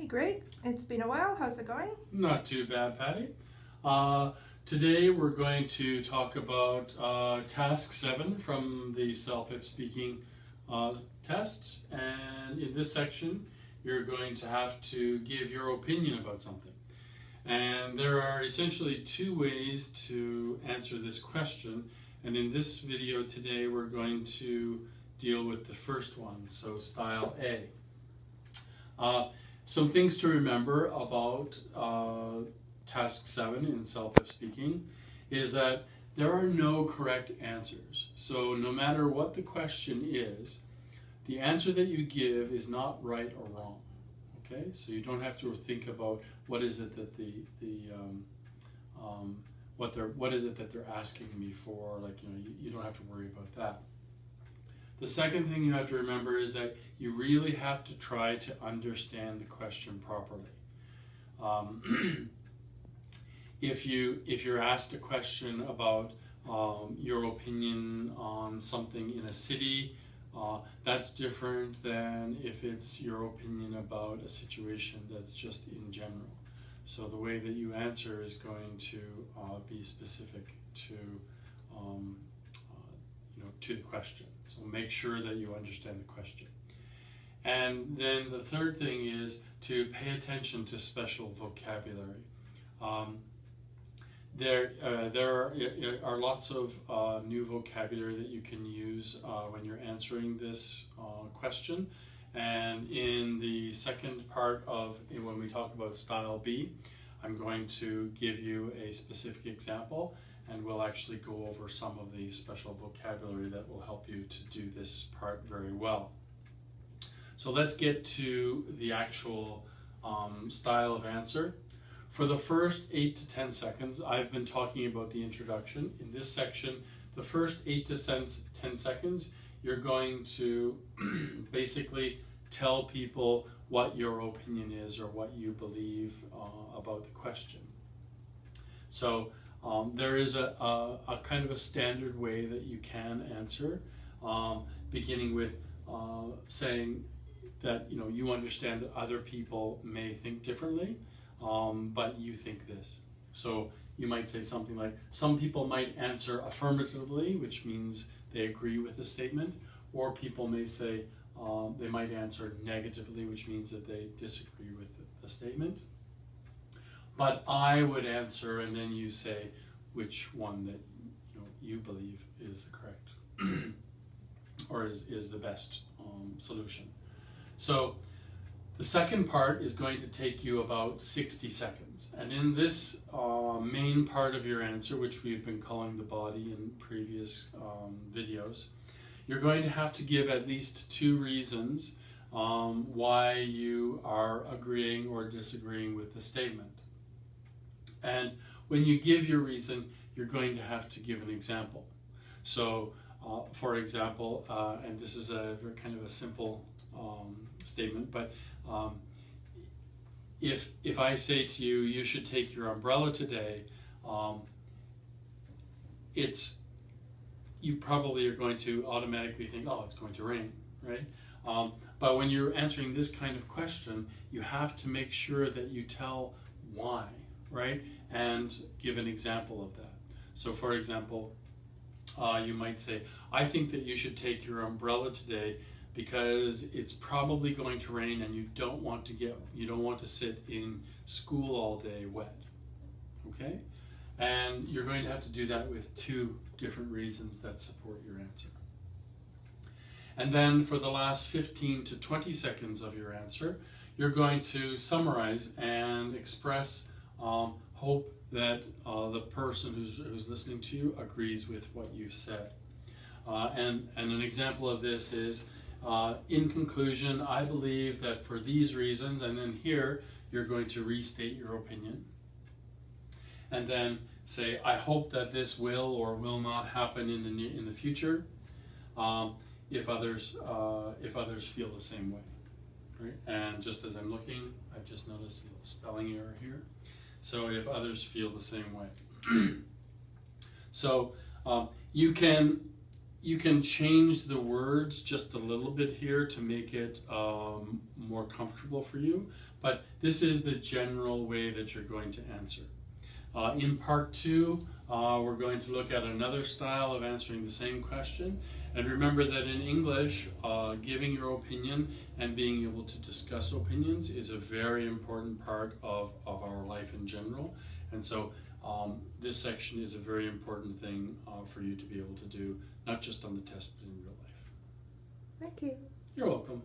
Hey Greg, it's been a while. How's it going? Not too bad, Patty. Today we're going to talk about Task 7 from the CELPIP Speaking test. And in this section, you're going to have to give your opinion about something. And there are essentially two ways to answer this question. And in this video today, we're going to deal with the first one, so style A. Some things to remember about Task 7 in CELPIP Speaking is that there are no correct answers. So no matter what the question is, the answer that you give is not right or wrong. Okay, so you don't have to think about what is it that what is it that they're asking me for. Like, you don't have to worry about that. The second thing you have to remember is that you really have to try to understand the question properly. If you're asked a question about your opinion on something in a city, that's different than if it's your opinion about a situation that's just in general. So the way that you answer is going to be specific to to the question. So make sure that you understand the question. And then the third thing is to pay attention to special vocabulary. There are lots of new vocabulary that you can use when you're answering this question. And in the second part when we talk about style B, I'm going to give you a specific example, and we'll actually go over some of the special vocabulary that will help you to do this part very well. So let's get to the actual style of answer. For the first 8 to 10 seconds, I've been talking about the introduction. In this section, the first 8 to 10 seconds, you're going to basically tell people what your opinion is or what you believe about the question. So there is a kind of a standard way that you can answer, beginning with saying that you understand that other people may think differently, but you think this. So you might say something like, some people might answer affirmatively, which means they agree with the statement, or people may say they might answer negatively, which means that they disagree with the statement. But I would answer, and then you say which one that you believe is the correct or is the best solution. So the second part is going to take you about 60 seconds. And in this main part of your answer, which we've been calling the body in previous videos, you're going to have to give at least 2 reasons why you are agreeing or disagreeing with the statement. And when you give your reason, you're going to have to give an example. So, for example, and this is a kind of a simple statement, but if I say to you, you should take your umbrella today, you probably are going to automatically think, oh, it's going to rain, right? But when you're answering this kind of question, you have to make sure that you tell why, right? And give an example of that. So for example, you might say, I think that you should take your umbrella today because it's probably going to rain and you don't want to sit in school all day wet. Okay? And you're going to have to do that with 2 different reasons that support your answer. And then for the last 15 to 20 seconds of your answer, you're going to summarize and express hope that the person who's listening to you agrees with what you've said. And an example of this is, in conclusion, I believe that for these reasons, and then here you're going to restate your opinion. And then say, I hope that this will or will not happen in the future, if others feel the same way. Right? And just as I'm looking, I've just noticed a little spelling error here. So if others feel the same way. So you can you can change the words just a little bit here to make it more comfortable for you, but this is the general way that you're going to answer. In part 2, we're going to look at another style of answering the same question. And remember that in English, giving your opinion and being able to discuss opinions is a very important part of our life in general. And so this section is a very important thing for you to be able to do, not just on the test, but in real life. Thank you. You're welcome.